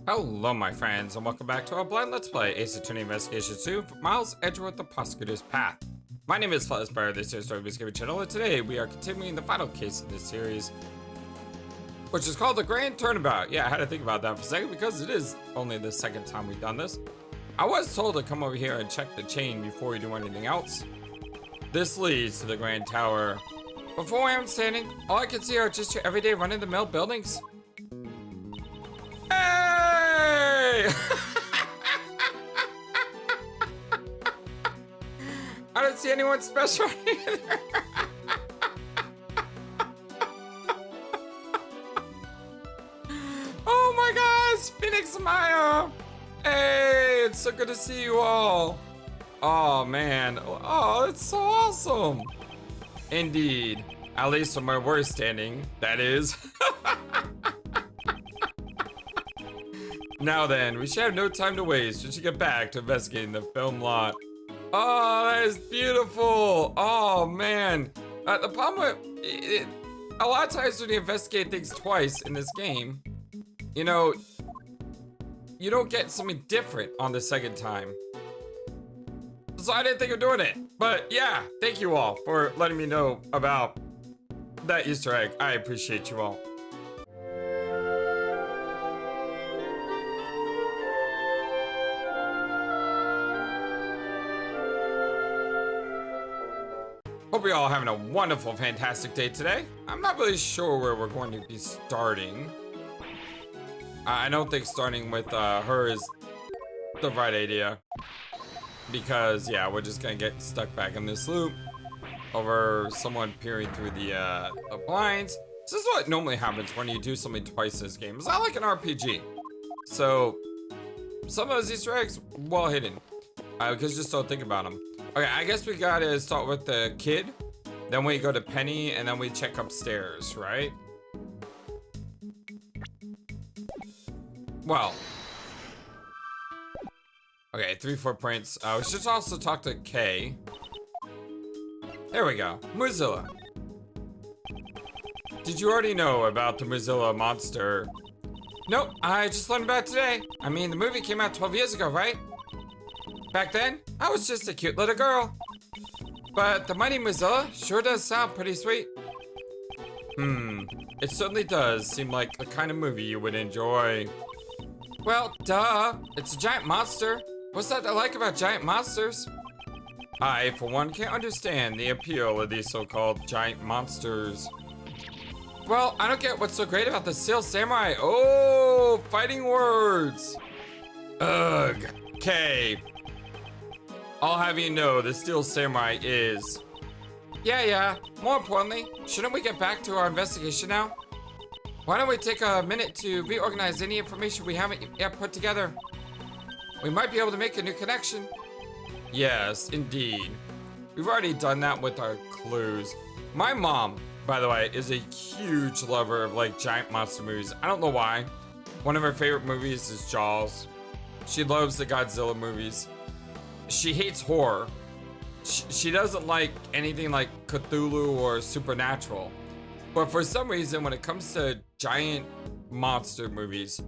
Hello my friends, and welcome back to our blind let's play Ace Attorney Investigation 2 for Miles Edgeworth, the Prosecutor's Path. My name is FlightlessBird, this is our Story channel, and today we are continuing the final case in this series, which is called the Grand Turnabout. Yeah, I had to think about that for a second because it is only the second time we've done this. I was told to come over here and check the chain before we do anything else. This leads to the Grand Tower. Before where I'm standing, all I can see are just your everyday run-of-the-mill buildings. Hey! I don't see anyone special either. Oh my gosh, Phoenix Maya! Hey, it's so good to see you all. Oh man, oh, it's so awesome. Indeed, at least from where we're standing, that is. Now then, we should have no time to waste. We should get back to investigating the film lot. Oh, that is beautiful. Oh, man. The problem with a lot of times when you investigate things twice in this game, you know, you don't get something different on the second time. So I didn't think of doing it. But yeah, thank you all for letting me know about that Easter egg. I appreciate you all. Hope you're all having a wonderful, fantastic day today. I'm not really sure where we're going to be starting. I don't think starting with her is the right idea. Because, yeah, we're just gonna get stuck back in this loop over someone peering through the blinds. This is what normally happens when you do something twice in this game. It's not like an RPG. So, some of those Easter eggs, well hidden. Because just don't think about them. Okay, I guess we gotta start with the kid. Then we go to Penny, and then we check upstairs, right? Well. Okay, 3 footprints. We should also talk to Kay. There we go. Mozilla. Did you already know about the Mozilla monster? Nope, I just learned about it today. I mean, the movie came out 12 years ago, right? Back then, I was just a cute little girl. But the mighty Mozilla sure does sound pretty sweet. It certainly does seem like the kind of movie you would enjoy. Well, duh, it's a giant monster. What's that I like about giant monsters? I, for one, can't understand the appeal of these so-called giant monsters. Well, I don't get what's so great about the Steel Samurai. Oh, fighting words. Ugh, Kay. I'll have you know the Steel Samurai is. Yeah. More importantly, shouldn't we get back to our investigation now? Why don't we take a minute to reorganize any information we haven't yet put together? We might be able to make a new connection. Yes, indeed. We've already done that with our clues. My mom, by the way, is a huge lover of like giant monster movies. I don't know why. One of her favorite movies is Jaws. She loves the Godzilla movies. She hates horror. She doesn't like anything like Cthulhu or Supernatural. But for some reason, when it comes to giant monster movies,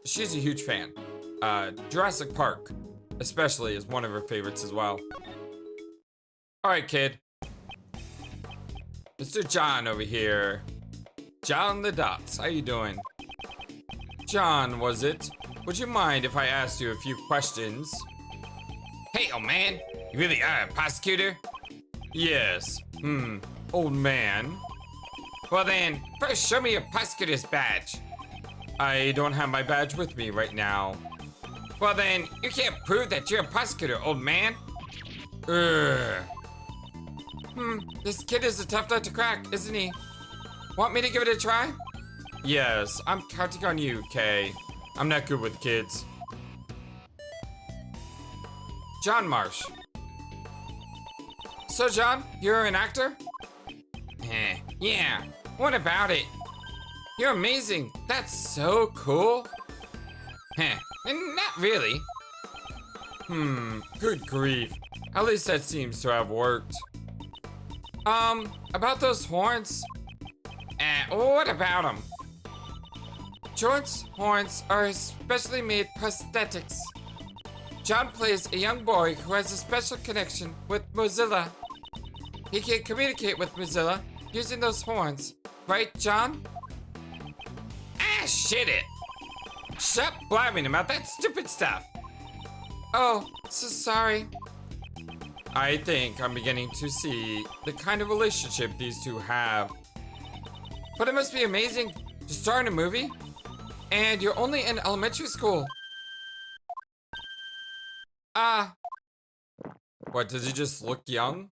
she's a huge fan. Jurassic Park, especially, is one of her favorites as well. Alright, kid. Mr. John over here. John the Dots, how you doing? John, was it? Would you mind if I asked you a few questions? Hey, old man, you really are a prosecutor? Yes. Old man. Well then, first show me your prosecutor's badge. I don't have my badge with me right now. Well then, you can't prove that you're a prosecutor, old man. Ugh. This kid is a tough nut to crack, isn't he? Want me to give it a try? Yes, I'm counting on you, Kay. I'm not good with kids. John Marsh. So John, you're an actor? Yeah, what about it? You're amazing, that's so cool. Not really. Good grief. At least that seems to have worked. About those horns? What about them? John's horns are specially made prosthetics. John plays a young boy who has a special connection with Mozilla. He can communicate with Mozilla using those horns. Right, John? Ah, shit it! Stop blabbing about that stupid stuff. Oh, so sorry. I think I'm beginning to see the kind of relationship these two have. But it must be amazing to star in a movie, and you're only in elementary school. What, does he just look young?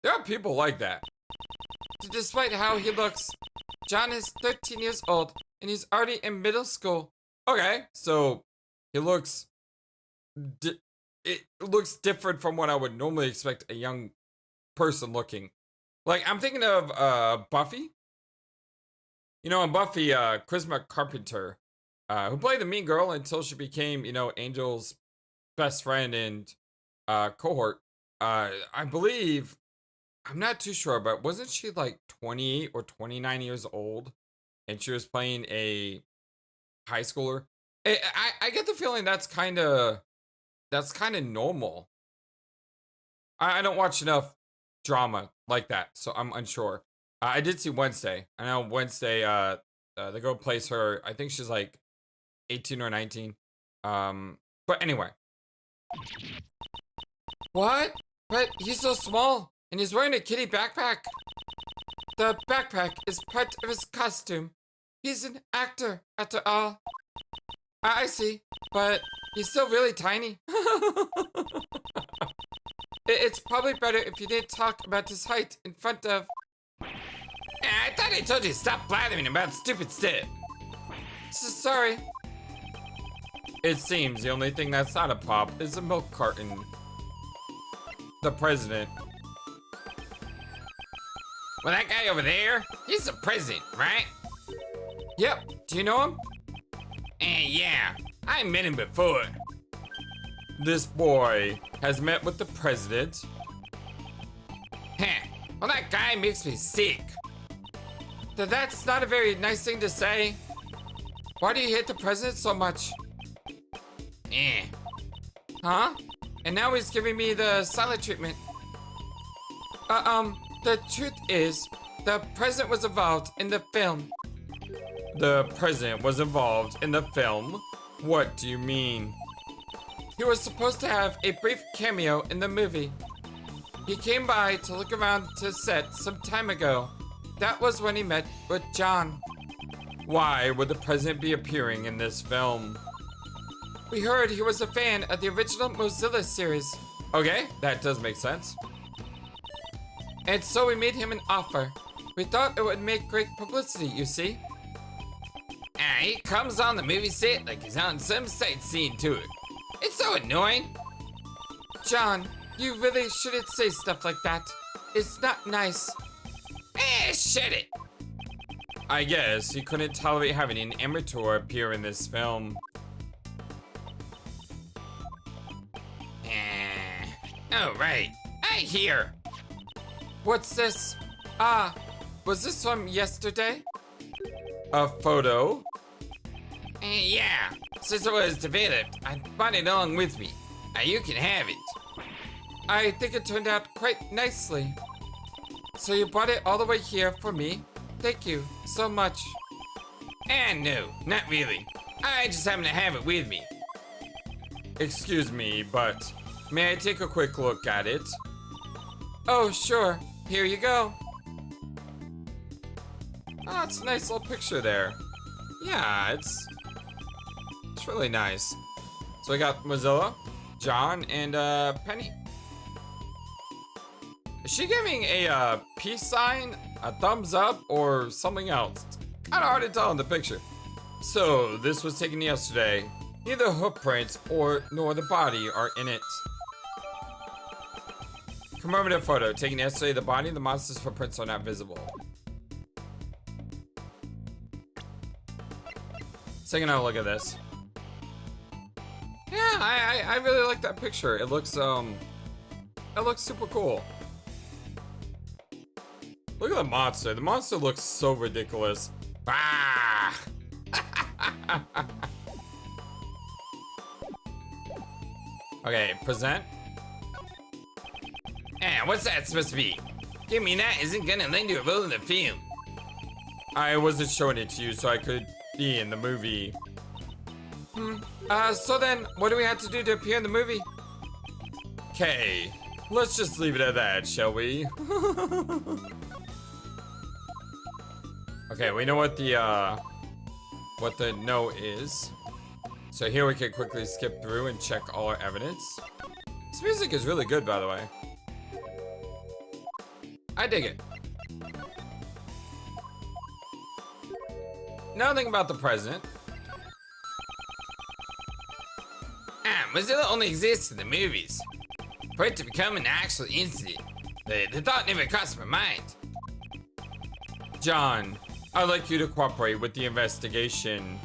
There are people like that. Despite how he looks, John is 13 years old, and he's already in middle school. Okay, so he looks... it looks different from what I would normally expect a young person looking. Like, I'm thinking of Buffy. You know, in Buffy, Charisma Carpenter, who played the mean girl until she became, you know, Angel's best friend and cohort. I believe, I'm not too sure, but wasn't she like 28 or 29 years old? And she was playing a high schooler? I get the feeling that's kind of normal. I don't watch enough drama like that, so I'm unsure. I did see Wednesday. I know Wednesday, the girl plays her, I think she's like 18 or 19. But anyway. What? But he's so small, and he's wearing a kitty backpack. The backpack is part of his costume. He's an actor, after all. I see, but he's still really tiny. It's probably better if you didn't talk about his height in front of... I thought I told you to stop blathering about stupid stuff. So sorry. It seems the only thing that's not a pop is a milk carton. The president. Well, that guy over there, he's the president, right? Yep. Do you know him? Yeah, I met him before. This boy has met with the president. Well, that guy makes me sick. That's not a very nice thing to say. Why do you hate the president so much? Huh? And now he's giving me the silent treatment. The truth is, the president was involved in the film. The president was involved in the film? What do you mean? He was supposed to have a brief cameo in the movie. He came by to look around to set some time ago. That was when he met with John. Why would the president be appearing in this film? We heard he was a fan of the original Mozilla series. Okay, that does make sense. And so we made him an offer. We thought it would make great publicity, you see. He comes on the movie set like he's on some sightseeing tour. It's so annoying. John, you really shouldn't say stuff like that. It's not nice. Shut it. I guess he couldn't tolerate having an amateur appear in this film. Oh, right. I hear. What's this? Was this from yesterday? A photo? Yeah. Since it was developed, I brought it along with me. You can have it. I think it turned out quite nicely. So you brought it all the way here for me? Thank you so much. No, not really. I just happen to have it with me. Excuse me, but may I take a quick look at it? Oh, sure. Here you go. Oh, it's a nice little picture there. Yeah, it's really nice. So we got Mozilla, John, and Penny. Is she giving a peace sign, a thumbs up, or something else? It's kind of hard to tell in the picture. So this was taken yesterday. Neither hoof prints nor the body are in it. Commemorative photo taken yesterday. The body and the monster's footprints are not visible. Let's take another look at this. Yeah, I really like that picture. It looks super cool. Look at the monster. The monster looks so ridiculous. Okay, present. What's that supposed to be? Minae isn't gonna lend you a role in the film. I wasn't showing it to you so I could be in the movie. So then, what do we have to do to appear in the movie? Okay, let's just leave it at that, shall we? Okay, we know what the no is. So here we can quickly skip through and check all our evidence. This music is really good, by the way. I dig it. Nothing about the president. Mozilla only exists in the movies. For it to become an actual incident, the thought never crossed my mind. John, I'd like you to cooperate with the investigation.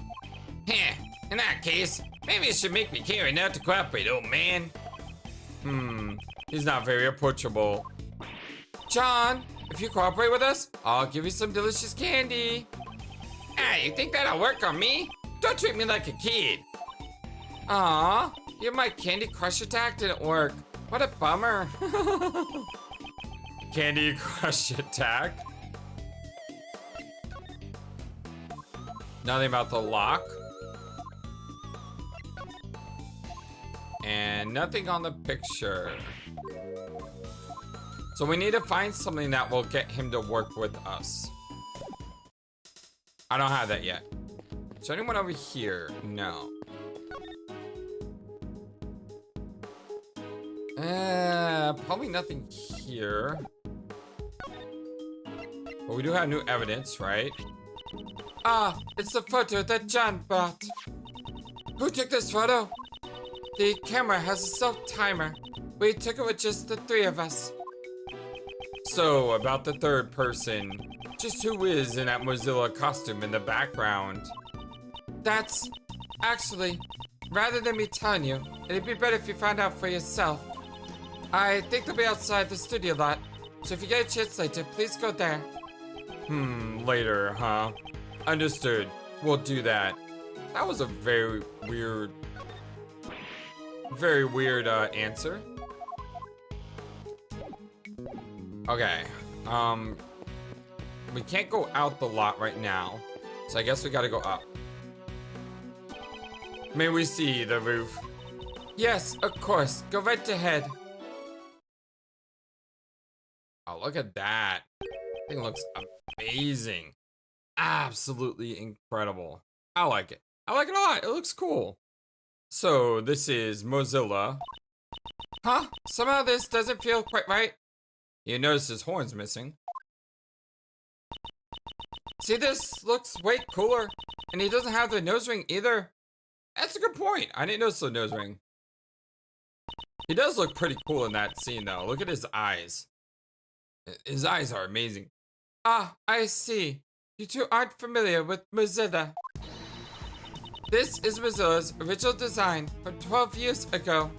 In that case, maybe it should make me care enough to cooperate, old man. He's not very approachable. John, if you cooperate with us, I'll give you some delicious candy. You think that'll work on me? Don't treat me like a kid. Aw, my Candy Crush attack didn't work. What a bummer. Candy Crush attack? Nothing about the lock. And nothing on the picture. So we need to find something that will get him to work with us. I don't have that yet. Is there anyone over here? No. Probably nothing here. But we do have new evidence, right? Ah, it's the photo that John bought. Who took this photo? The camera has a self-timer. We took it with just the three of us. So, about the third person. Just who is in that Mozilla costume in the background? That's... Actually, rather than me telling you, it'd be better if you found out for yourself. I think they'll be outside the studio lot, so if you get a chance later, please go there. Later, huh? Understood. We'll do that. That was a very weird answer. Okay. We can't go out the lot right now, so I guess we gotta go up. May we see the roof? Yes, of course. Go right ahead. Oh, look at that. Thing looks amazing. Absolutely incredible. I like it. I like it a lot. It looks cool. So, this is Mozilla. Huh? Somehow this doesn't feel quite right. You notice his horn's missing. See, this looks way cooler. And he doesn't have the nose ring either. That's a good point. I didn't notice the nose ring. He does look pretty cool in that scene, though. Look at his eyes. His eyes are amazing. Ah, I see. You two aren't familiar with Mozilla. This is Mozilla's original design from 12 years ago.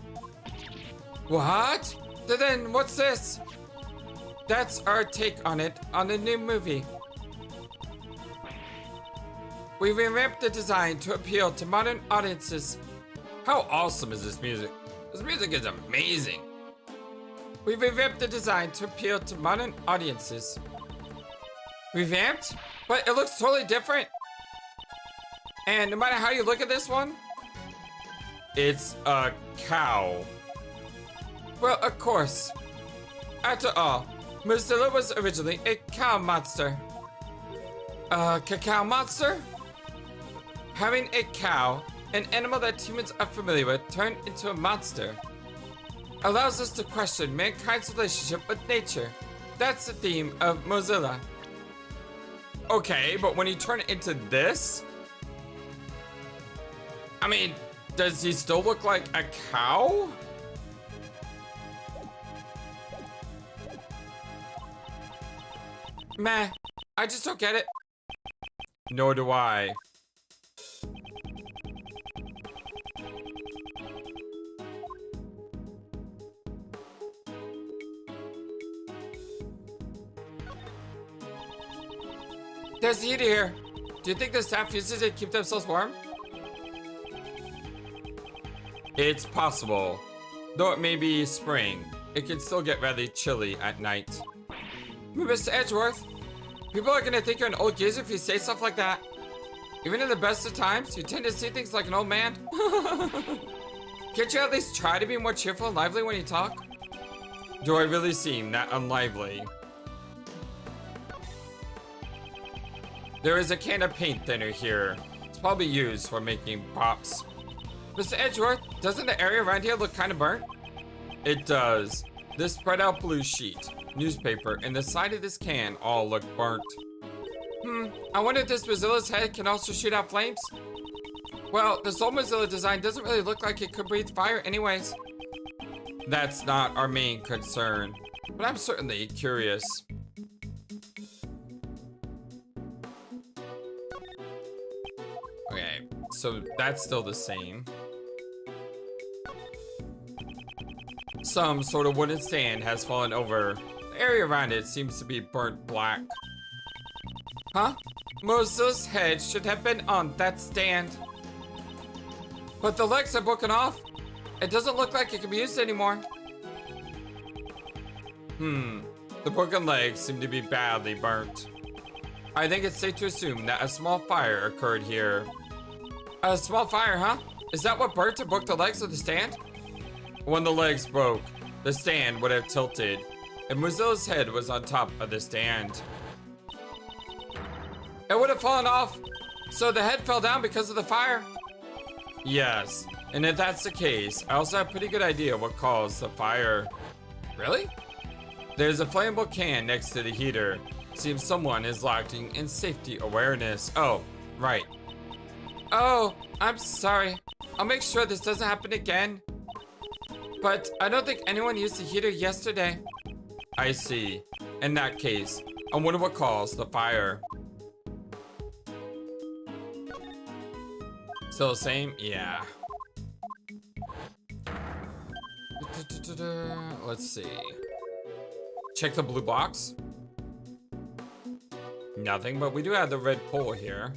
What? So then what's this? That's our take on it on the new movie. We revamped the design to appeal to modern audiences. How awesome is this music? This music is amazing. We revamped the design to appeal to modern audiences. Revamped? But it looks totally different. And no matter how you look at this one, it's a cow. Well, of course. After all, Mozilla was originally a cow monster. A cacao monster? Having a cow, an animal that humans are familiar with, turned into a monster, allows us to question mankind's relationship with nature. That's the theme of Mozilla. Okay, but when you turn it into this? I mean, does he still look like a cow? Meh, I just don't get it. Nor do I. There's heat here. Do you think the staff uses it to keep themselves warm? It's possible. Though it may be spring, it can still get rather chilly at night. Mr. Edgeworth, people are gonna think you're an old geezer if you say stuff like that. Even in the best of times, you tend to see things like an old man. Can't you at least try to be more cheerful and lively when you talk? Do I really seem that unlively? There is a can of paint thinner here. It's probably used for making props. Mr. Edgeworth, doesn't the area around here look kind of burnt? It does. This spread out blue sheet, newspaper, and the side of this can all look burnt. I wonder if this Mozilla's head can also shoot out flames? Well, this old Mozilla design doesn't really look like it could breathe fire anyways. That's not our main concern, but I'm certainly curious. Okay, so that's still the same. Some sort of wooden stand has fallen over. The area around it seems to be burnt black. Huh? Mozilla's head should have been on that stand. But the legs are broken off. It doesn't look like it can be used anymore. The broken legs seem to be badly burnt. I think it's safe to assume that a small fire occurred here. A small fire, huh? Is that what burnt and broke the legs of the stand? When the legs broke, the stand would have tilted, and Mozilla's head was on top of the stand. It would have fallen off, so the head fell down because of the fire? Yes, and if that's the case, I also have a pretty good idea what caused the fire. Really? There's a flammable can next to the heater. Seems someone is lacking in safety awareness. Oh, right. Oh, I'm sorry. I'll make sure this doesn't happen again. But I don't think anyone used the heater yesterday. I see. In that case, I wonder what caused the fire. Still the same? Yeah. Let's see. Check the blue box. Nothing, but we do have the red pole here.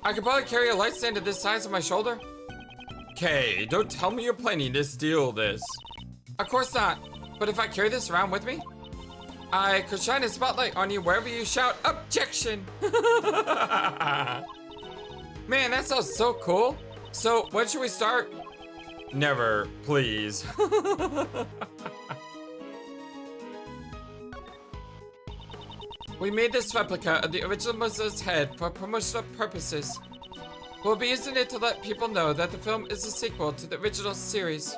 I could probably carry a light stand to this size on my shoulder. Kay, don't tell me you're planning to steal this. Of course not, but if I carry this around with me, I could shine a spotlight on you wherever you shout objection. Man, that sounds so cool. So, when should we start? Never, please. We made this replica of the original Mozilla's head for promotional purposes. We'll be using it to let people know that the film is a sequel to the original series.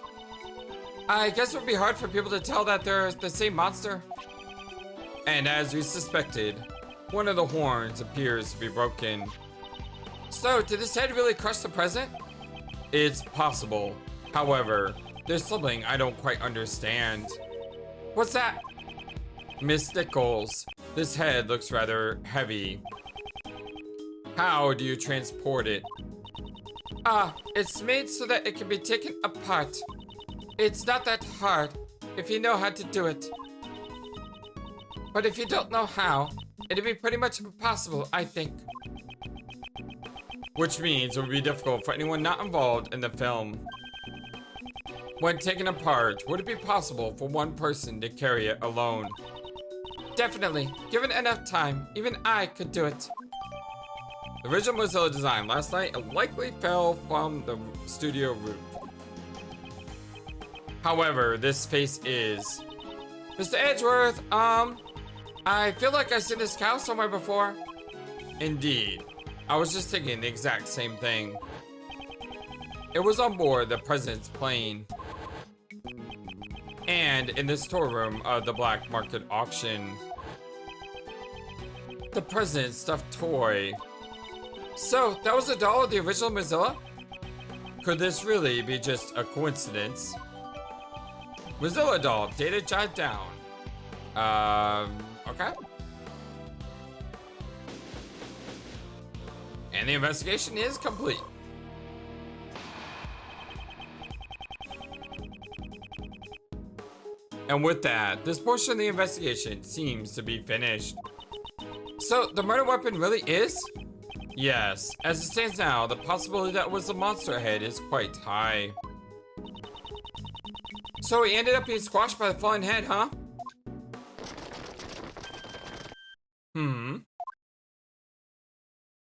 I guess it would be hard for people to tell that they're the same monster. And as we suspected, one of the horns appears to be broken. So, did this head really crush the president? It's possible. However, there's something I don't quite understand. What's that? Miss Nichols, this head looks rather heavy. How do you transport it? It's made so that it can be taken apart. It's not that hard if you know how to do it. But if you don't know how, it'd be pretty much impossible, I think. Which means it would be difficult for anyone not involved in the film. When taken apart, would it be possible for one person to carry it alone? Definitely. Given enough time, even I could do it. The original Mozilla design last night likely fell from the studio roof. However, this face is... Mr. Edgeworth, I feel like I've seen this cow somewhere before. Indeed. I was just thinking the exact same thing. It was on board the president's plane. And in the storeroom of the black market auction. The president's stuffed toy. So, that was a doll of the original Mozilla? Could this really be just a coincidence? Mozilla doll, data jotted down. Okay. And the investigation is complete. And with that, this portion of the investigation seems to be finished. So, the murder weapon really is? Yes, as it stands now, the possibility that it was a monster head is quite high. So he ended up being squashed by the fallen head, huh?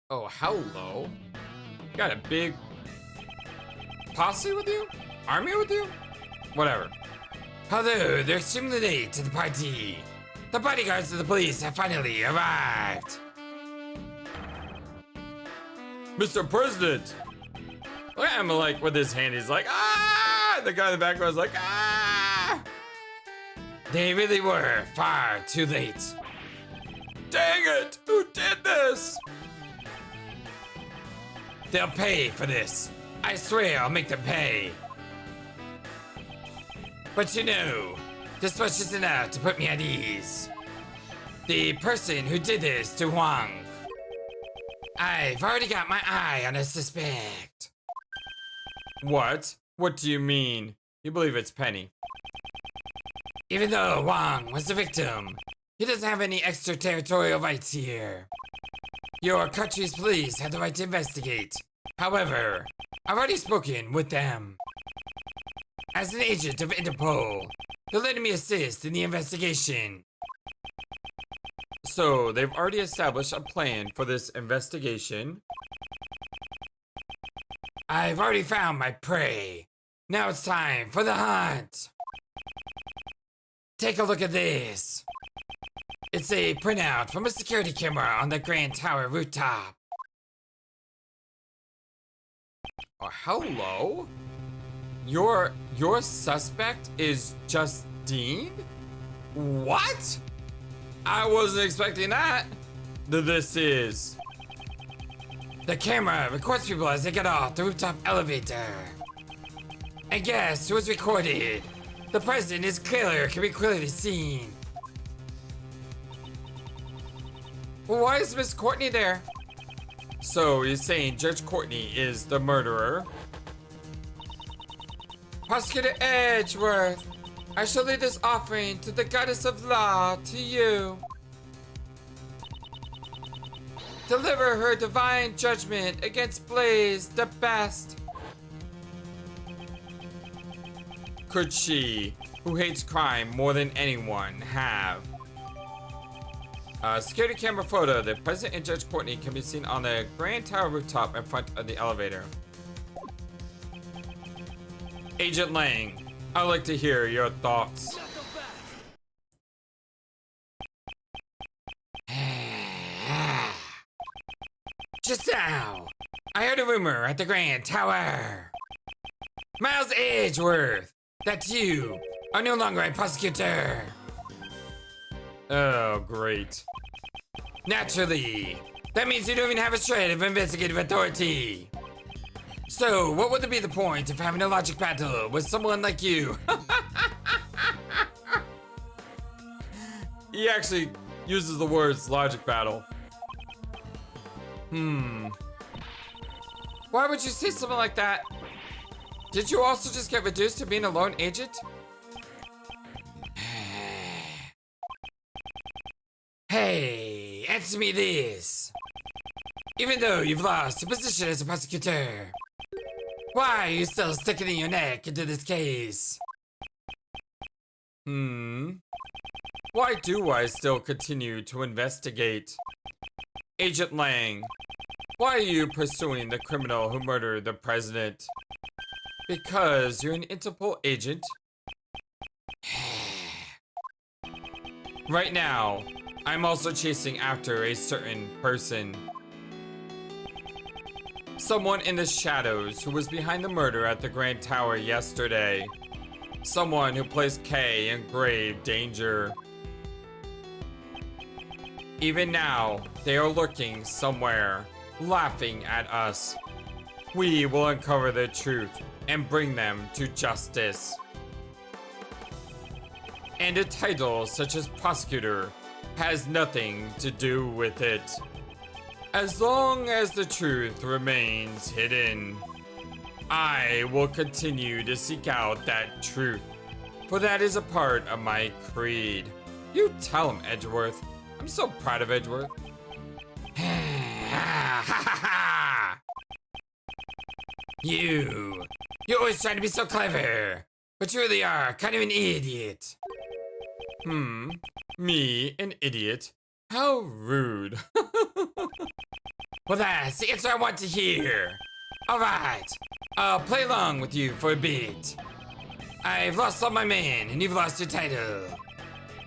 Oh, hello. You got a big posse with you? Army with you? Whatever. Hello, they're extremely late to the party. The bodyguards of the police have finally arrived. Mr. President! Look at him like with his hand, he's like, ah! The guy in the background's like, ah! They really were far too late. Dang it! Who did this? They'll pay for this. I swear I'll make them pay. But you know, this much is enough to put me at ease. The person who did this to Huang, I've already got my eye on a suspect. What? What do you mean? You believe it's Penny? Even though Huang was the victim, he doesn't have any extraterritorial rights here. Your country's police have the right to investigate. However, I've already spoken with them. As an agent of Interpol, they're letting me assist in the investigation. So, they've already established a plan for this investigation. I've already found my prey. Now it's time for the hunt. Take a look at this. It's a printout from a security camera on the Grand Tower rooftop. Oh, hello? Your suspect is Justine? What? I wasn't expecting that. This is... The camera records people as they get off the rooftop elevator. And guess who was recorded? The president is clear, can be clearly seen. Well, why is Miss Courtney there? So you're saying Judge Courtney is the murderer? Prosecutor Edgeworth, I shall lead this offering to the goddess of law to you. Deliver her divine judgment against Blaze the best. Could she, who hates crime more than anyone, have? Security camera photo. The president and Judge Courtney can be seen on the Grand Tower rooftop in front of the elevator. Agent Lang, I'd like to hear your thoughts. Just now, I heard a rumor at the Grand Tower. Miles Edgeworth, that you are no longer a prosecutor. Oh, great. Naturally, that means you don't even have a shred of investigative authority. So, what would be the point of having a logic battle with someone like you? He actually uses the words logic battle. Why would you say something like that? Did you also just get reduced to being a lone agent? Hey, answer me this. Even though you've lost your position as a prosecutor, why are you still sticking your neck into this case? Why do I still continue to investigate? Agent Lang, why are you pursuing the criminal who murdered the president? Because you're an Interpol agent? Right now, I'm also chasing after a certain person. Someone in the shadows who was behind the murder at the Grand Tower yesterday. Someone who placed Kay in grave danger. Even now, they are lurking somewhere, laughing at us. We will uncover the truth and bring them to justice. And a title such as Prosecutor has nothing to do with it. As long as the truth remains hidden, I will continue to seek out that truth, for that is a part of my creed. You tell him, Edgeworth. I'm so proud of Edgeworth. You You're always trying to be so clever, but you really are kind of an idiot. Me, an idiot? How rude. Well, that's the answer I want to hear. Alright, I'll play along with you for a bit. I've lost all my men, and you've lost your title.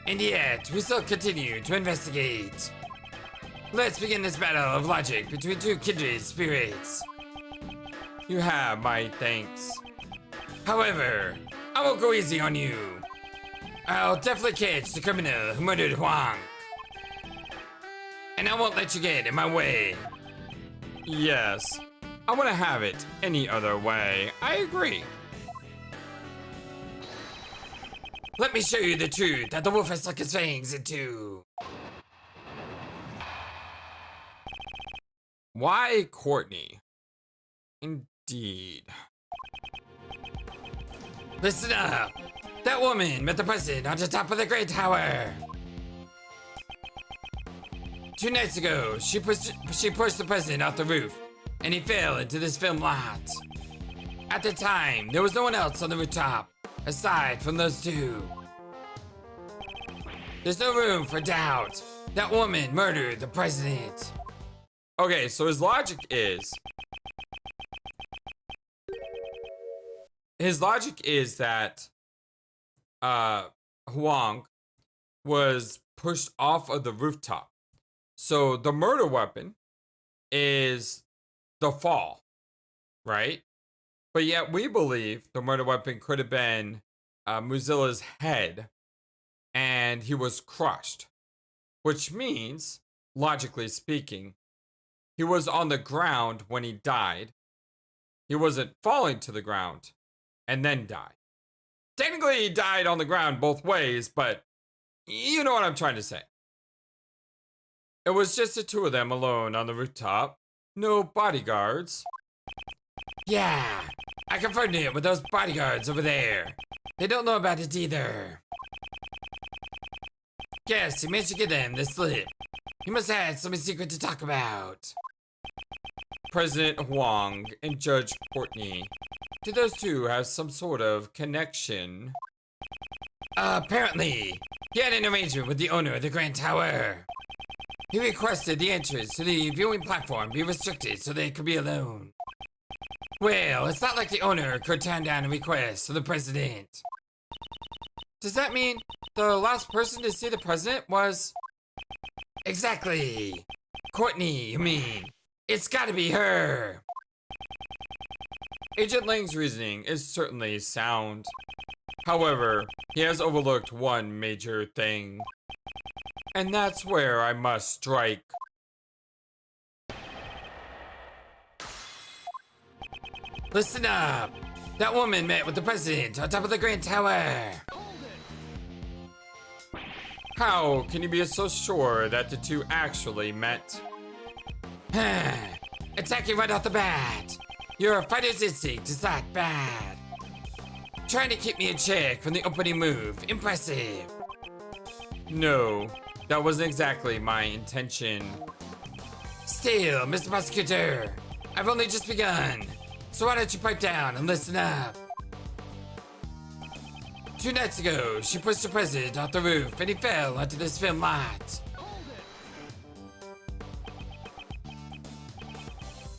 And yet, we still continue to investigate. Let's begin this battle of logic between two kindred spirits. You have my thanks. However, I won't go easy on you. I'll definitely catch the criminal who murdered Huang. And I won't let you get in my way. Yes, I want to have it any other way. I agree. Let me show you the truth that the wolf has stuck his fangs into. Why Courtney? Indeed. Listen up. That woman met the president on the top of the Great Tower. 2 nights ago, she pushed the president off the roof, and he fell into this film lot. At the time, there was no one else on the rooftop, aside from those two. There's no room for doubt. That woman murdered the president. Okay, so his logic is that Huang was pushed off of the rooftop. So the murder weapon is the fall, right? But yet we believe the murder weapon could have been Mozilla's head, and he was crushed, which means, logically speaking, he was on the ground when he died. He wasn't falling to the ground and then died. Technically, he died on the ground both ways, but you know what I'm trying to say. It was just the two of them alone on the rooftop. No bodyguards. Yeah, I confirmed it with those bodyguards over there. They don't know about it either. Guess he managed to get them the slip. He must have had something secret to talk about. President Huang and Judge Courtney. Do those two have some sort of connection? Apparently, he had an arrangement with the owner of the Grand Tower. He requested the entrance to the viewing platform be restricted so they could be alone. Well, it's not like the owner could turn down a request of the president. Does that mean the last person to see the president was... Exactly. Courtney, you mean. It's gotta be her. Agent Lang's reasoning is certainly sound. However, he has overlooked one major thing. And that's where I must strike. Listen up. That woman met with the president on top of the Grand Tower. How can you be so sure that the two actually met? Attacking right off the bat. Your fighter's instinct is that bad. Trying to keep me in check from the opening move. Impressive. No, that wasn't exactly my intention. Still, Mr. Prosecutor, I've only just begun. So why don't you pipe down and listen up? 2 nights ago, she pushed the president off the roof and he fell onto this film lot.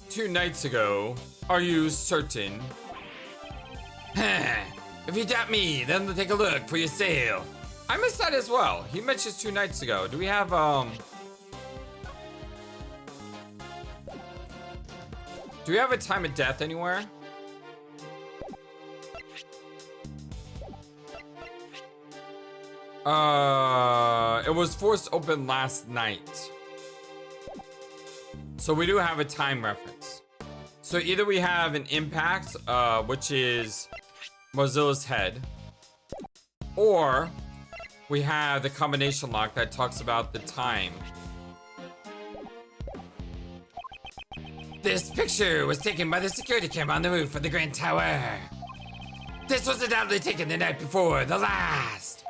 2 nights ago? Are you certain? If you doubt me, then take a look for yourself. I missed that as well. He mentioned 2 nights ago. Do we have, Do we have a time of death anywhere? It was forced open last night. So we do have a time reference. So either we have an impact, which is Mozilla's head, or we have the combination lock that talks about the time. This picture was taken by the security camera on the roof of the Grand Tower. This was undoubtedly taken the night before the last.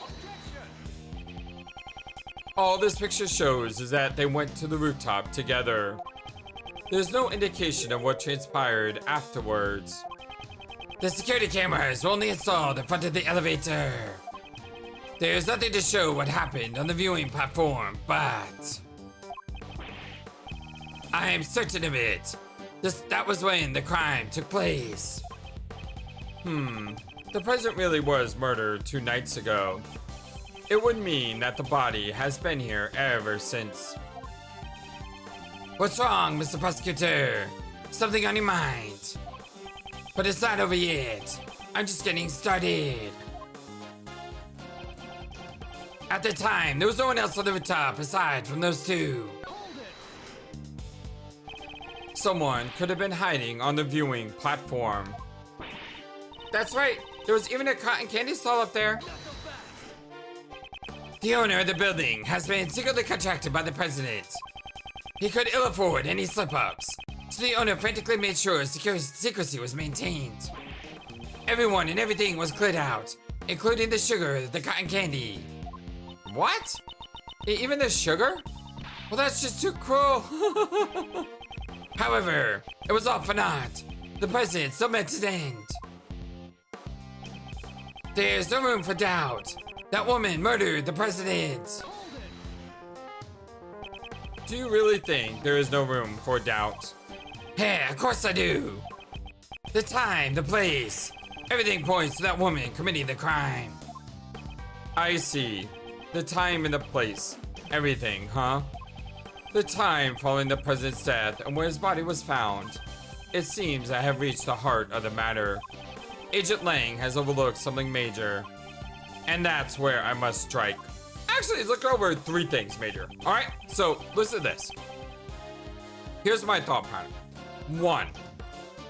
All this picture shows is that they went to the rooftop together. There's no indication of what transpired afterwards. The security cameras were only installed in front of the elevator. There's nothing to show what happened on the viewing platform, but I'm certain of it. That was when the crime took place. The president really was murdered 2 nights ago. It would mean that the body has been here ever since. What's wrong, Mr. Prosecutor? Something on your mind? But it's not over yet. I'm just getting started. At the time, there was no one else on the rooftop aside from those two. Someone could have been hiding on the viewing platform. That's right. There was even a cotton candy stall up there. The owner of the building has been secretly contracted by the president. He could ill afford any slip-ups, so the owner frantically made sure secrecy was maintained. Everyone and everything was cleared out, including the sugar, the cotton candy. What? Even the sugar? Well, that's just too cruel. However, it was all for naught. The president still met his end. There's no room for doubt. That woman murdered the president. Do you really think there is no room for doubt? Yeah, of course I do. The time, the place, everything points to that woman committing the crime. I see. The time and the place. Everything, huh? The time following the president's death and where his body was found. It seems I have reached the heart of the matter. Agent Lang has overlooked something major. And that's where I must strike. Actually, he's looked over 3 things major. Alright, so listen to this. Here's my thought pattern. 1.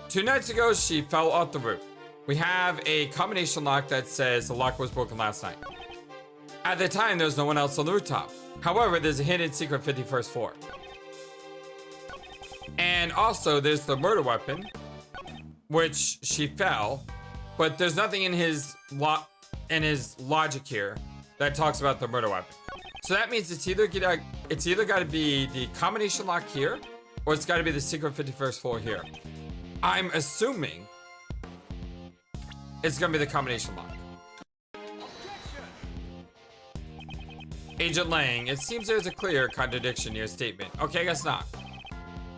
2 nights ago, she fell off the roof. We have a combination lock that says the lock was broken last night. At the time, there was no one else on the rooftop. However, there's a hidden secret 51st floor. And also, there's the murder weapon, which she fell, but there's nothing in his logic here that talks about the murder weapon. So that means it's either got to be the combination lock here, or it's got to be the secret 51st floor here. I'm assuming it's gonna be the combination lock. Agent Lang, it seems there's a clear contradiction in your statement. Okay, I guess not.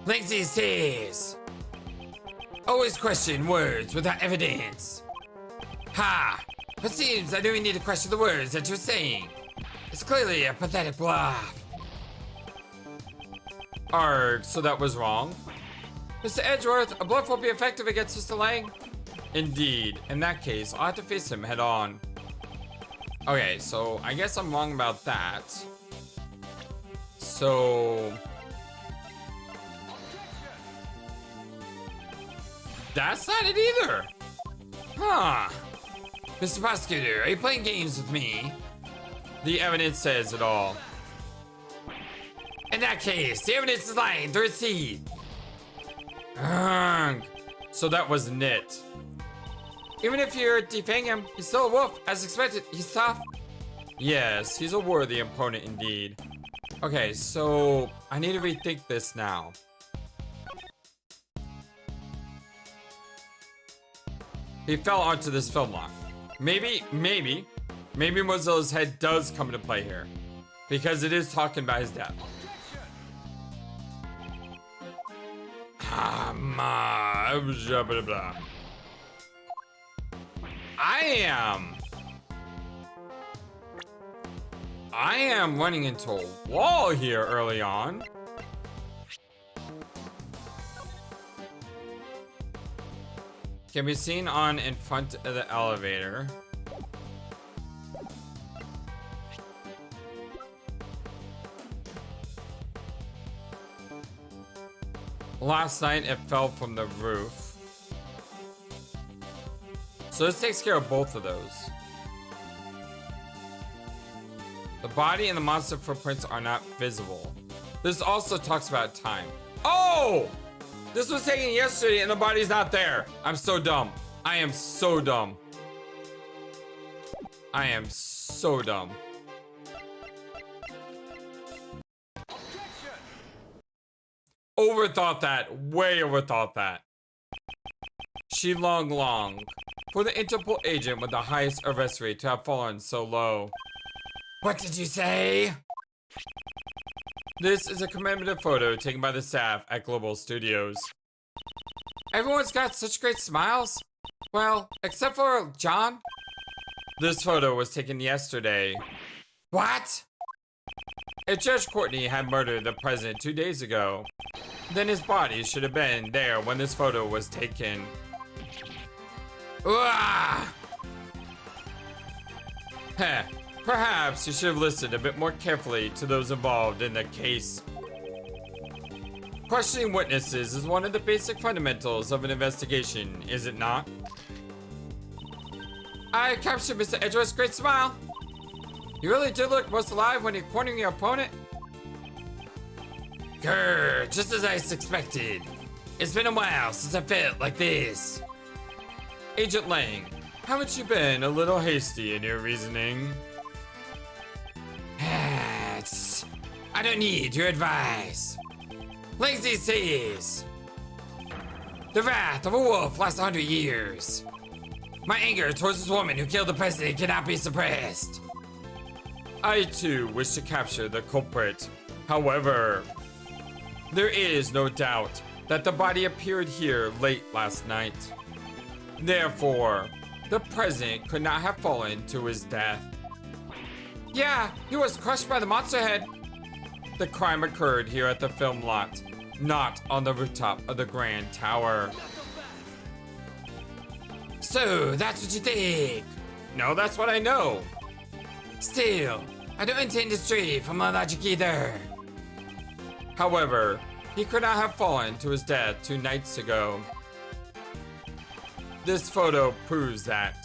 Langsy says, always question words without evidence. Ha! It seems I don't even need to question the words that you're saying. It's clearly a pathetic bluff. Arg, so that was wrong? Mr. Edgeworth, a bluff won't be effective against Mr. Lang. Indeed. In that case, I'll have to face him head on. Okay, so I guess I'm wrong about that. So that's not it either. Huh. Mr. Prosecutor, are you playing games with me? The evidence says it all. In that case, the evidence is lying through its teeth. So that wasn't it. Even if you're defanging him, he's still a wolf. As expected, he's tough. Yes, he's a worthy opponent indeed. Okay, so I need to rethink this now. He fell onto this film lock. Maybe Mozilla's head does come into play here. Because it is talking about his death. Blah, blah, blah. I am running into a wall here early on. Can be seen on in front of the elevator. Last night it fell from the roof. So this takes care of both of those. The body and the monster footprints are not visible. This also talks about time. Oh! This was taken yesterday and the body's not there. I'm so dumb. I am so dumb. I am so dumb. Overthought that. Way overthought that. She long for the Interpol agent with the highest arrest rate to have fallen so low. What did you say? This is a commemorative photo taken by the staff at Global Studios. Everyone's got such great smiles. Well, except for John. This photo was taken yesterday. What? If Judge Courtney had murdered the president 2 days ago, then his body should have been there when this photo was taken. Ah! Heh, perhaps you should have listened a bit more carefully to those involved in the case. Questioning witnesses is one of the basic fundamentals of an investigation, is it not? I captured Mr. Edgeworth's great smile. You really did look most alive when you're cornering your opponent. Grr, just as I suspected. It's been a while since I felt like this. Agent Lang, haven't you been a little hasty in your reasoning? I don't need your advice. Lazy says, the wrath of a wolf lasts 100 years. My anger towards this woman who killed the president cannot be suppressed. I too wish to capture the culprit. However, there is no doubt that the body appeared here late last night. Therefore, the president could not have fallen to his death. Yeah, he was crushed by the monster head. The crime occurred here at the film lot, not on the rooftop of the Grand Tower. So, that's what you think? No, that's what I know. Still, I don't intend to stray from my logic either. However, he could not have fallen to his death 2 nights ago. This photo proves that.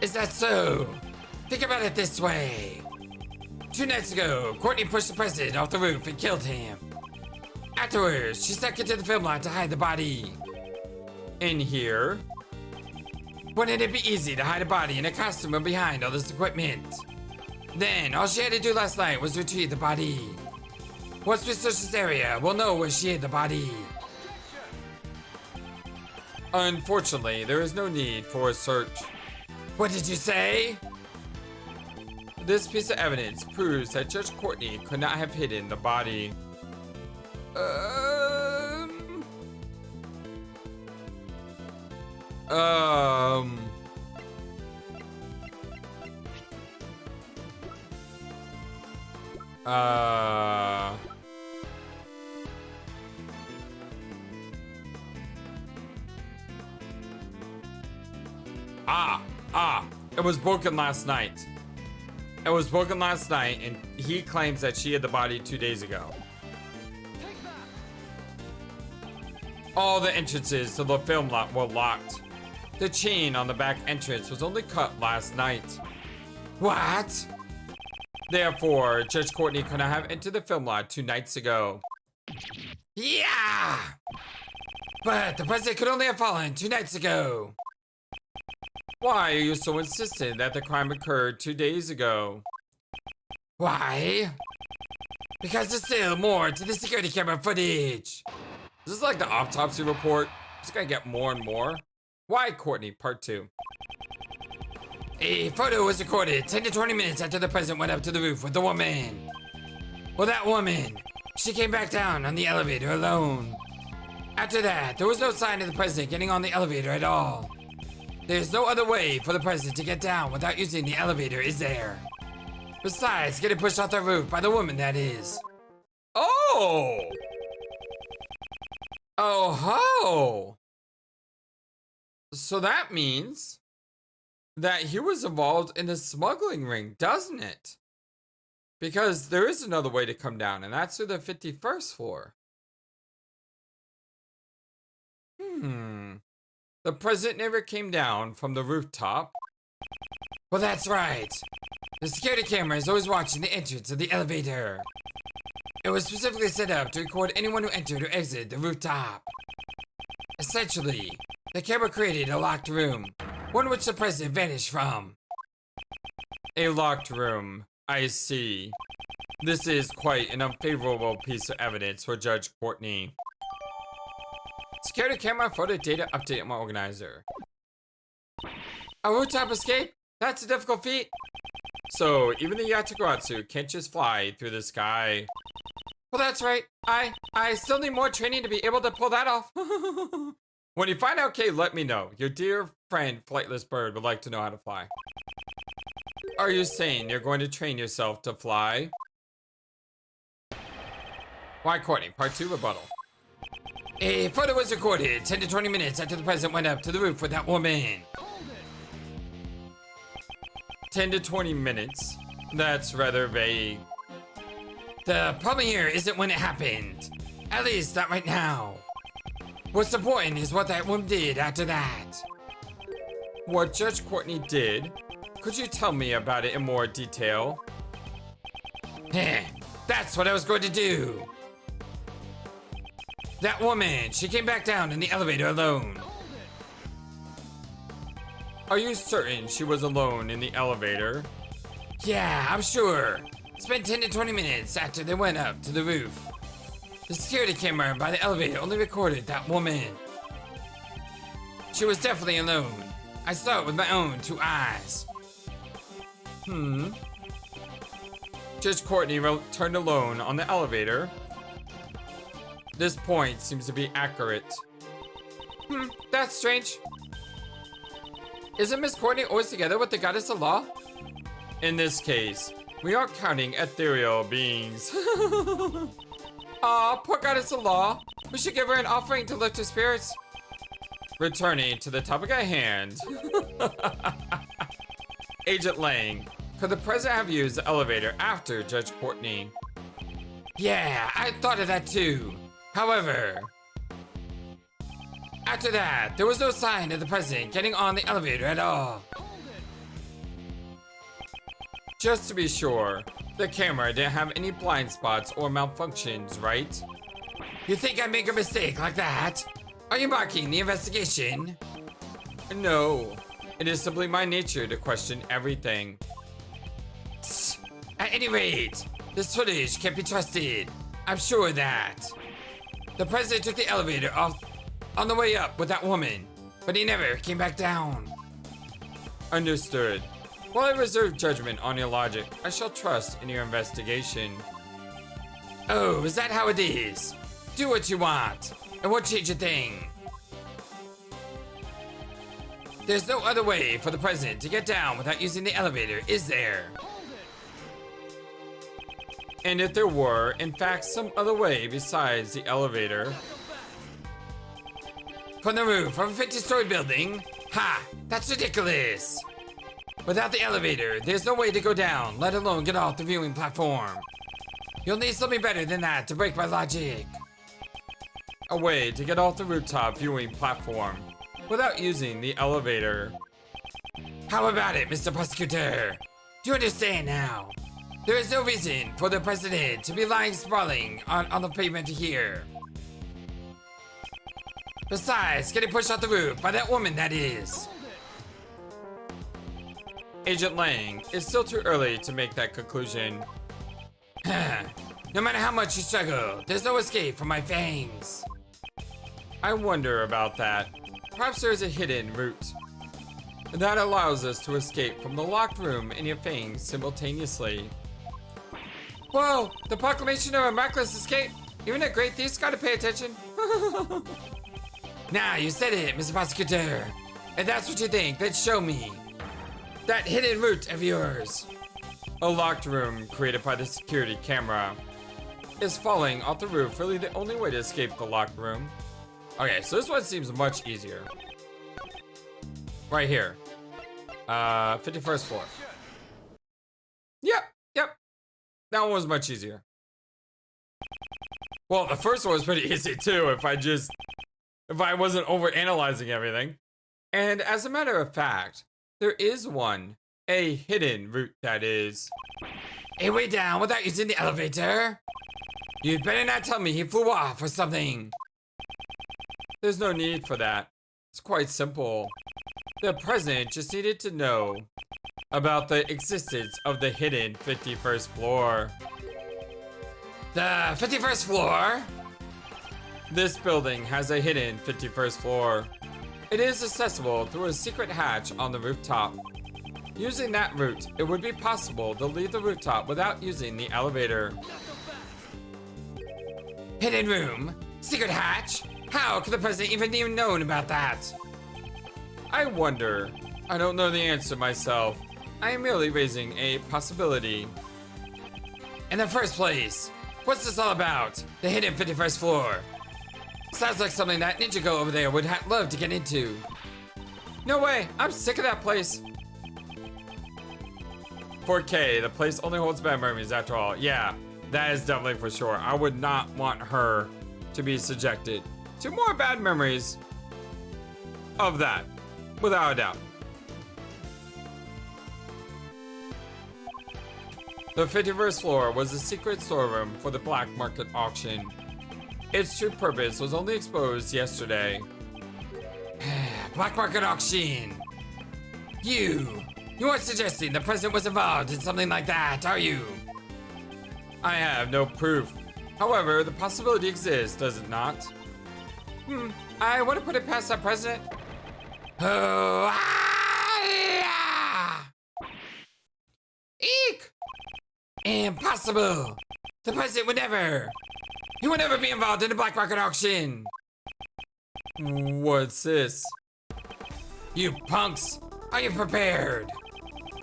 Is that so? Think about it this way. 2 nights ago, Courtney pushed the president off the roof and killed him. Afterwards, she snuck into the film lot to hide the body. In here? Wouldn't it be easy to hide a body in a costume or behind all this equipment? Then, all she had to do last night was retrieve the body. Once we search this area, we'll know where she hid the body. Unfortunately, there is no need for a search. What did you say? This piece of evidence proves that Judge Courtney could not have hidden the body. It was broken last night. It was broken last night, and he claims that she had the body 2 days ago. All the entrances to the film lot were locked. The chain on the back entrance was only cut last night. What? Therefore, Judge Courtney could not have entered the film lot 2 nights ago. Yeah! But the president could only have fallen 2 nights ago. Why are you so insistent that the crime occurred 2 days ago? Why? Because there's still more to the security camera footage. Is this like the autopsy report? It's gonna get more and more. Why, Courtney? Part 2. A photo was recorded 10 to 20 minutes after the president went up to the roof with the woman. Well, that woman, she came back down on the elevator alone. After that, there was no sign of the president getting on the elevator at all. There's no other way for the president to get down without using the elevator, is there? Besides getting pushed off the roof by the woman, that is. Oh! Oh ho! So that means that he was involved in the smuggling ring, doesn't it? Because there is another way to come down, and that's through the 51st floor. The president never came down from the rooftop. Well, that's right. The security camera is always watching the entrance of the elevator. It was specifically set up to record anyone who entered or exited the rooftop. Essentially, the camera created a locked room, one which the president vanished from. A locked room. I see. This is quite an unfavorable piece of evidence for Judge Courtney. Security camera photo data update on my organizer. A rooftop escape? That's a difficult feat. So even the Yataguatsu can't just fly through the sky. Well, that's right. I still need more training to be able to pull that off. When you find out, Kay, let me know. Your dear friend FlightlessBird would like to know how to fly. Are you saying you're going to train yourself to fly? Why, Courtney? Part 2 rebuttal. A photo was recorded 10 to 20 minutes after the president went up to the roof with that woman. 10 to 20 minutes? That's rather vague. The problem here isn't when it happened. At least not right now. What's important is what that woman did after that. What Judge Courtney did? Could you tell me about it in more detail? That's what I was going to do. That woman, she came back down in the elevator alone. Are you certain she was alone in the elevator? Yeah, I'm sure. Spent 10 to 20 minutes after they went up to the roof. The security camera by the elevator only recorded that woman. She was definitely alone. I saw it with my own 2 eyes. Judge Courtney returned alone on the elevator. This point seems to be accurate. That's strange. Isn't Miss Courtney always together with the goddess of law? In this case, we aren't counting ethereal beings. Aw, poor goddess of law. We should give her an offering to lift her spirits. Returning to the topic at hand. Agent Lang, could the president have used the elevator after Judge Courtney? Yeah, I thought of that too. However, after that, there was no sign of the president getting on the elevator at all. Just to be sure, the camera didn't have any blind spots or malfunctions, right? You think I make a mistake like that? Are you marking the investigation? No, it is simply my nature to question everything. At any rate, this footage can't be trusted. I'm sure of that. The president took the elevator off on the way up with that woman, but he never came back down. Understood. While I reserve judgment on your logic, I shall trust in your investigation. Oh, is that how it is? Do what you want. It won't change a thing. There's no other way for the president to get down without using the elevator, is there? And if there were, in fact, some other way besides the elevator... From the roof of a 50-story building? Ha! That's ridiculous! Without the elevator, there's no way to go down, let alone get off the viewing platform. You'll need something better than that to break my logic. A way to get off the rooftop viewing platform without using the elevator. How about it, Mr. Prosecutor? Do you understand now? There is no reason for the president to be lying sprawling on the pavement here. Besides, getting pushed off the roof by that woman, that is. Agent Lang, it's still too early to make that conclusion. No matter how much you struggle, there's no escape from my fangs. I wonder about that. Perhaps there's a hidden route that allows us to escape from the locked room and your fangs simultaneously. Whoa, the proclamation of a miraculous escape. Even a great thief's gotta pay attention. Now, you said it, Mr. Prosecutor. If that's what you think, then show me. That hidden route of yours. A locked room created by the security camera. Is falling off the roof really the only way to escape the locked room? Okay, so this one seems much easier. Right here. 51st floor. Yep. That one was much easier. Well, the first one was pretty easy too if I wasn't overanalyzing everything. And as a matter of fact, there is one. A hidden route, that is. A way down without using the elevator? You'd better not tell me he flew off or something. There's no need for that. It's quite simple. The president just needed to know about the existence of the hidden 51st floor. The 51st floor? This building has a hidden 51st floor. It is accessible through a secret hatch on the rooftop. Using that route, it would be possible to leave the rooftop without using the elevator. Hidden room? Secret hatch? How could the president even known about that? I wonder. I don't know the answer myself. I am merely raising a possibility. In the first place, what's this all about? The hidden 51st floor? Sounds like something that Ninja Go over there would love to get into. No way, I'm sick of that place. For Kay, the place only holds bad memories after all. Yeah, that is definitely for sure. I would not want her to be subjected to more bad memories of that, without a doubt. The 51st floor was a secret storeroom for the black market auction. Its true purpose was only exposed yesterday. Black market auction. You aren't suggesting the president was involved in something like that, are you? I have no proof. However, the possibility exists, does it not? I want to put it past that president. Oh, Eek! Impossible! The president would never! He would never be involved in the black market auction! What's this? You punks! Are you prepared?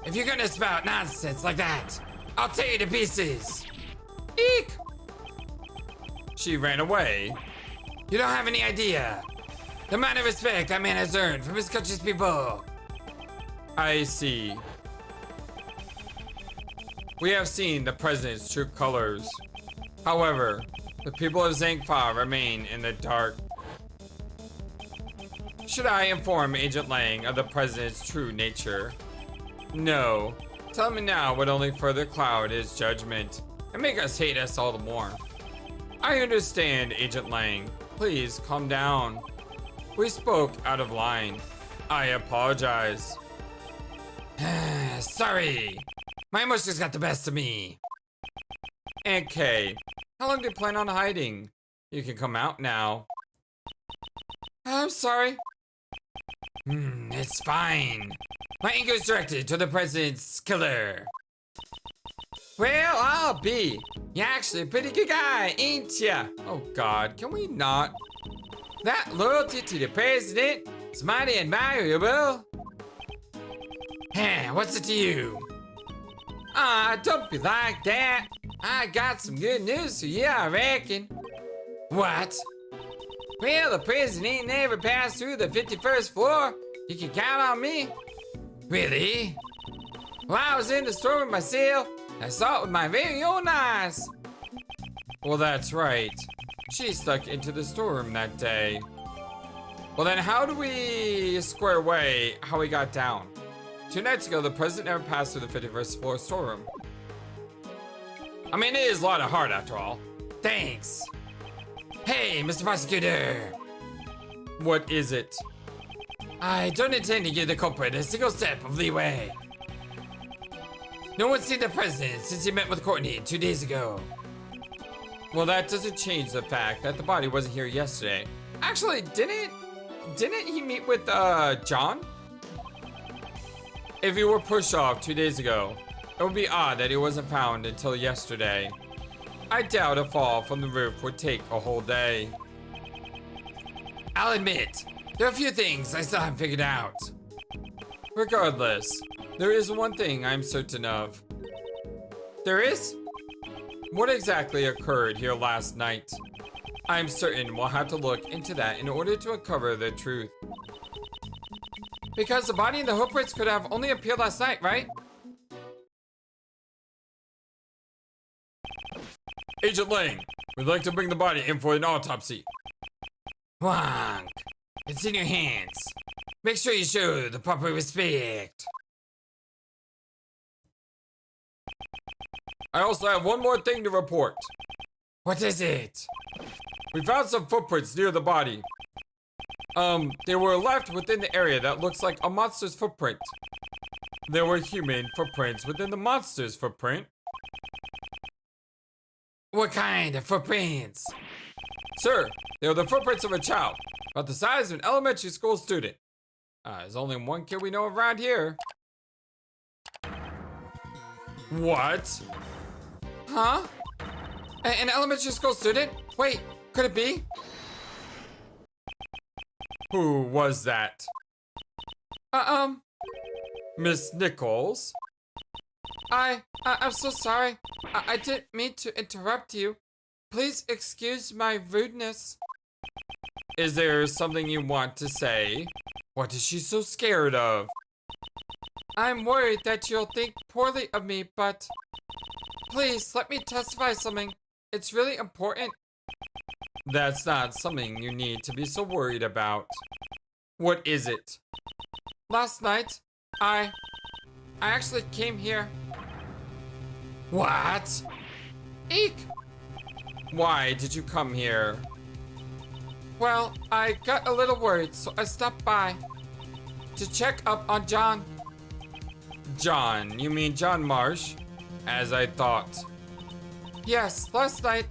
If you're gonna spout nonsense like that, I'll tear you to pieces! Eek! She ran away. You don't have any idea the amount of respect that man has earned from his country's people. I see. We have seen the president's true colors. However, the people of Zangfa remain in the dark. Should I inform Agent Lang of the president's true nature? No. Tell me now would only further cloud his judgment and make us hate us all the more. I understand, Agent Lang. Please calm down. We spoke out of line. I apologize. Sorry. My emotions got the best of me. And Kay, how long do you plan on hiding? You can come out now. I'm sorry. It's fine. My anger is directed to the president's killer. Well, I'll be. You're actually a pretty good guy, ain't ya? Oh God, can we not? That loyalty to the president is mighty admirable. What's it to you? Don't be like that. I got some good news for you, I reckon. What? Well, the president ain't never passed through the 51st floor. You can count on me. Really? Well, I was in the storeroom myself. I saw it with my very own eyes. Well, that's right. She stuck into the storeroom that day. Well, then how do we square away how we got down? 2 nights ago, the president never passed through the 51st floor storeroom. I mean, it is a lot of heart after all. Thanks. Hey, Mr. Prosecutor. What is it? I don't intend to give the culprit a single step of leeway. No one's seen the president since he met with Courtney 2 days ago. Well, that doesn't change the fact that the body wasn't here yesterday. Actually, didn't he meet with John? If he were pushed off 2 days ago, it would be odd that he wasn't found until yesterday. I doubt a fall from the roof would take a whole day. I'll admit, there are a few things I still haven't figured out. Regardless, there is one thing I'm certain of. There is? What exactly occurred here last night? I'm certain we'll have to look into that in order to uncover the truth. Because the body and the hoof prints could have only appeared last night, right? Agent Lang, we'd like to bring the body in for an autopsy. Wonk, it's in your hands. Make sure you show the proper respect. I also have one more thing to report. What is it? We found some footprints near the body. They were left within the area that looks like a monster's footprint. There were human footprints within the monster's footprint. What kind of footprints? Sir, they were the footprints of a child, about the size of an elementary school student. There's only one kid we know around here. What? Huh? An elementary school student? Wait, could it be? Who was that? Miss Nichols? I'm so sorry. I didn't mean to interrupt you. Please excuse my rudeness. Is there something you want to say? What is she so scared of? I'm worried that you'll think poorly of me, but please let me testify something. It's really important. That's not something you need to be so worried about. What is it? Last night, I actually came here. What? Eek! Why did you come here? Well, I got a little worried, so I stopped by to check up on John. John, you mean John Marsh? As I thought. Yes, last night,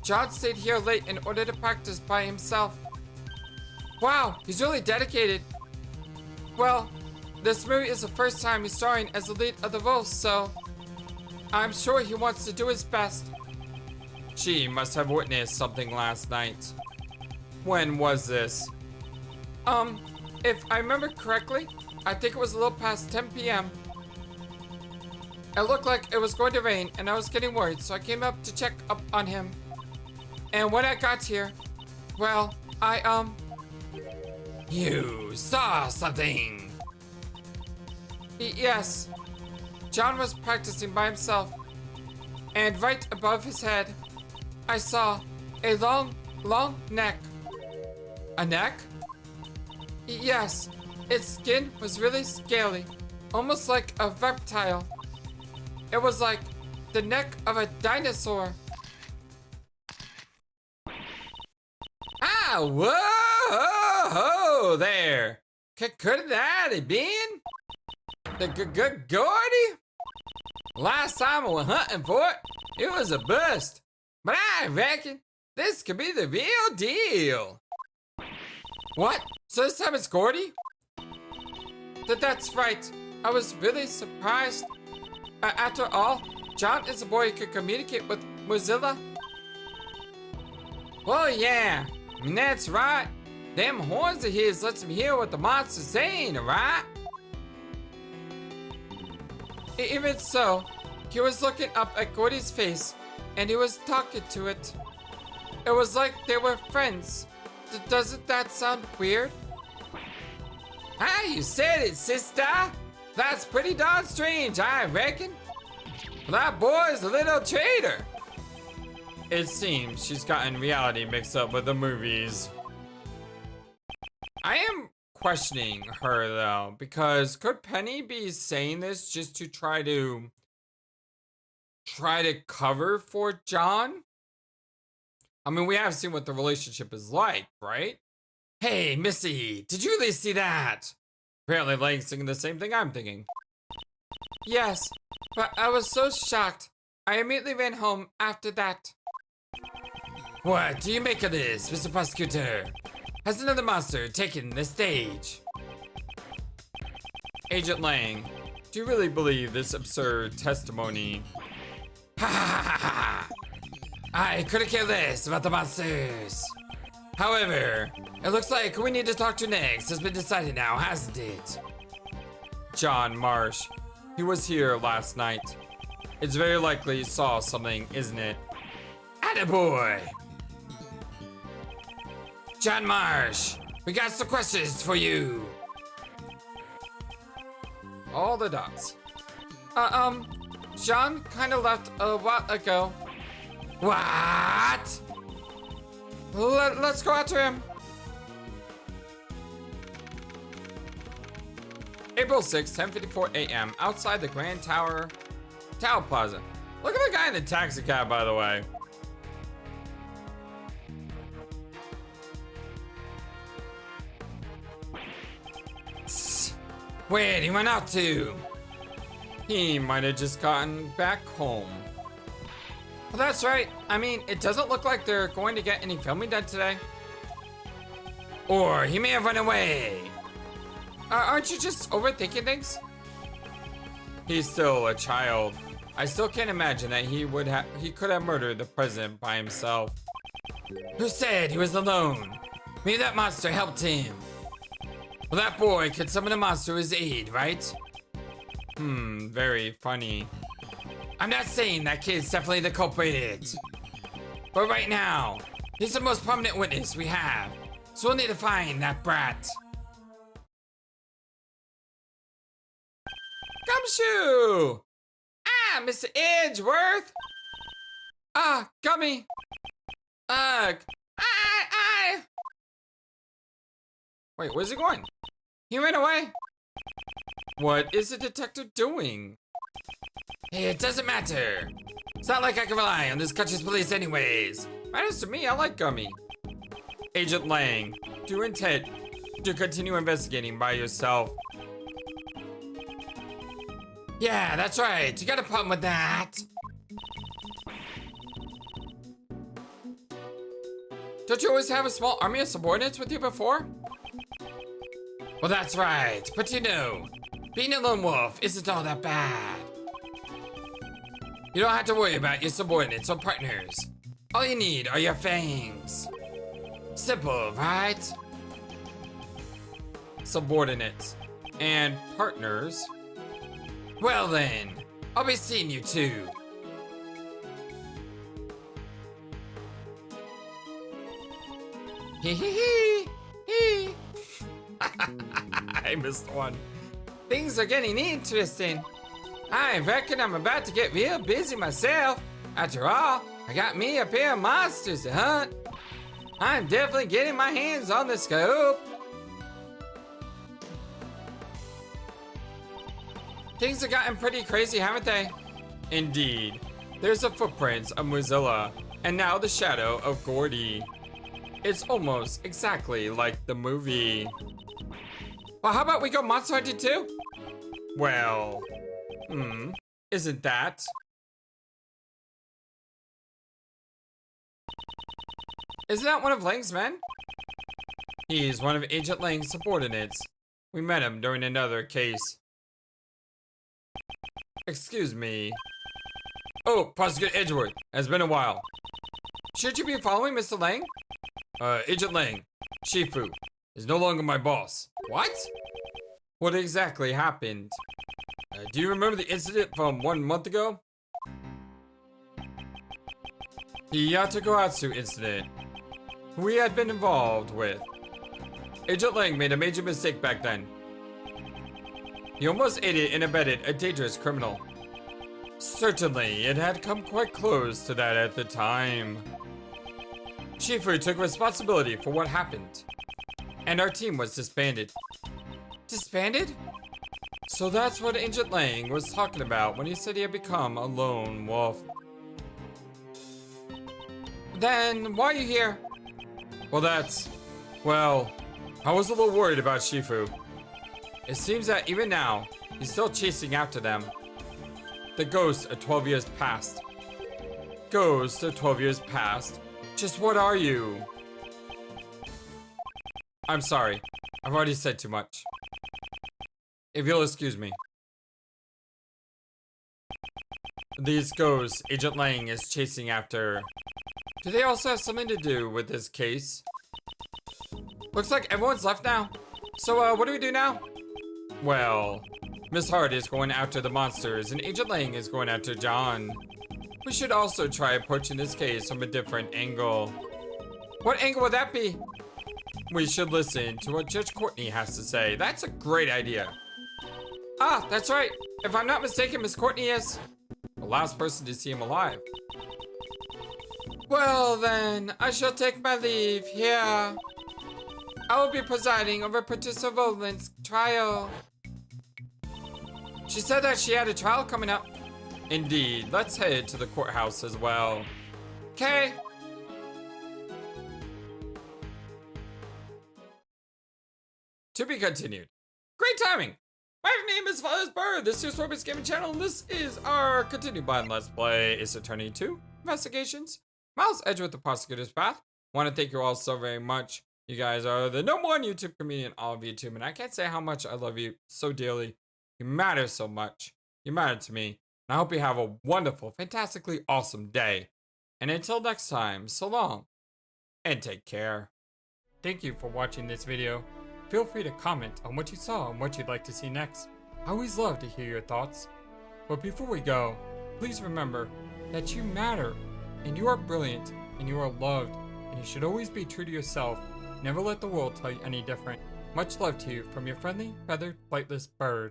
John stayed here late in order to practice by himself. Wow, he's really dedicated. Well, this movie is the first time he's starring as the lead of the role, so I'm sure he wants to do his best. She must have witnessed something last night. When was this? If I remember correctly, I think it was a little past 10 p.m. It looked like it was going to rain and I was getting worried, so I came up to check up on him. And when I got here, well, You saw something! Yes. John was practicing by himself. And right above his head, I saw a long neck. A neck? Yes. Its skin was really scaly, almost like a reptile. It was like the neck of a dinosaur. Ah, whoa there. Could that have been the Gourdy? Last time I went hunting for it, it was a bust. But I reckon this could be the real deal. What? So this time it's Gourdy? That's right. I was really surprised. After all, John is a boy who could communicate with Mozilla. Well, yeah, that's right. Them horns of his lets him hear what the monster's saying, right? Even so, he was looking up at Gourdy's face, and he was talking to it. It was like they were friends. Doesn't that sound weird? Ah, you said it, sister. That's pretty darn strange, I reckon. That boy's a little traitor. It seems she's gotten reality mixed up with the movies. I am questioning her though, because could Penny be saying this just to try to cover for John? I mean, we have seen what the relationship is like, right? Hey, Missy, did you really see that? Apparently Lang's thinking the same thing I'm thinking. Yes, but I was so shocked. I immediately ran home after that. What do you make of this, Mr. Prosecutor? Has another monster taken the stage? Agent Lang, do you really believe this absurd testimony? Ha ha ha ha! I couldn't care less about the monsters. However, it looks like who we need to talk to next has been decided now, hasn't it? John Marsh. He was here last night. It's very likely he saw something, isn't it? Attaboy! John Marsh, we got some questions for you. All the dots. John kind of left a while ago. What? Let's go after him. April 6, 10:54 a.m. outside the Grand Tower Plaza. Look at the guy in the taxi cab, by the way. Where'd he run out to? He might have just gotten back home. Well, that's right. I mean, it doesn't look like they're going to get any filming done today. Or he may have run away. Aren't you just overthinking things? He's still a child. I still can't imagine that he could have murdered the president by himself. Who said he was alone? Maybe that monster helped him. Well, that boy could summon a monster to his aid, right? Very funny. I'm not saying that kid's definitely the culprit. But right now, he's the most prominent witness we have. So we'll need to find that brat. Gumshoe! Ah, Mr. Edgeworth! Ah, Gummy! Ugh! Wait, where's he going? He ran away. What is the detective doing? Hey, it doesn't matter. It's not like I can rely on this country's police anyways. Matters to me, I like Gummy. Agent Lang, do you intend to continue investigating by yourself? Yeah, that's right. You got a problem with that? Don't you always have a small army of subordinates with you before? Well, that's right. But you know, being a lone wolf isn't all that bad. You don't have to worry about your subordinates or partners. All you need are your fangs. Simple, right? Subordinates and partners. Well then, I'll be seeing you too. Hee hee hee hee. I missed one. Things are getting interesting. I reckon I'm about to get real busy myself. After all, I got me a pair of monsters to hunt. I'm definitely getting my hands on the scope. Things have gotten pretty crazy, haven't they? Indeed. There's the footprints of Mozilla, and now the shadow of Gourdy. It's almost exactly like the movie. Well, how about we go Monster Hunter 2? Well, isn't that? Isn't that one of Lang's men? He's one of Agent Lang's subordinates. We met him during another case. Excuse me. Oh, Prosecutor Edgeworth. Has been a while. Should you be following Mr. Lang? Agent Lang, Shifu, is no longer my boss. What? What exactly happened? Do you remember the incident from 1 month ago? The Yatagoatsu incident. We had been involved with. Agent Lang made a major mistake back then. He almost aided and abetted a dangerous criminal. Certainly, it had come quite close to that at the time. Shifu took responsibility for what happened, and our team was disbanded. Disbanded? So that's what Agent Lang was talking about when he said he had become a lone wolf. Then why are you here? Well, I was a little worried about Shifu. It seems that even now, he's still chasing after them. The ghost of 12 years past. Ghost of 12 years past? Just what are you? I'm sorry. I've already said too much. If you'll excuse me. These ghosts Agent Lang is chasing after. Do they also have something to do with this case? Looks like everyone's left now. So, what do we do now? Well, Miss Hart is going after the monsters and Agent Lang is going after John. We should also try approaching this case from a different angle. What angle would that be? We should listen to what Judge Courtney has to say. That's a great idea. Ah, that's right. If I'm not mistaken, Miss Courtney is the last person to see him alive. Well then, I shall take my leave here. I will be presiding over Patricia Rowland's trial. She said that she had a trial coming up. Indeed, let's head to the courthouse as well. Okay. To be continued. Great timing. My name is FlightlessBird. This is your Swordbase Gaming channel, and this is our continued blind Let's Play Ace Attorney 2 Investigations. Miles Edgeworth, the Prosecutor's Path. Want to thank you all so very much. You guys are the #1 YouTube community in all of YouTube, and I can't say how much I love you so dearly. You matter so much. You matter to me. And I hope you have a wonderful, fantastically awesome day. And until next time, so long, and take care. Thank you for watching this video. Feel free to comment on what you saw and what you'd like to see next. I always love to hear your thoughts. But before we go, please remember that you matter, and you are brilliant, and you are loved, and you should always be true to yourself. Never let the world tell you any different. Much love to you from your friendly, feathered, flightless bird.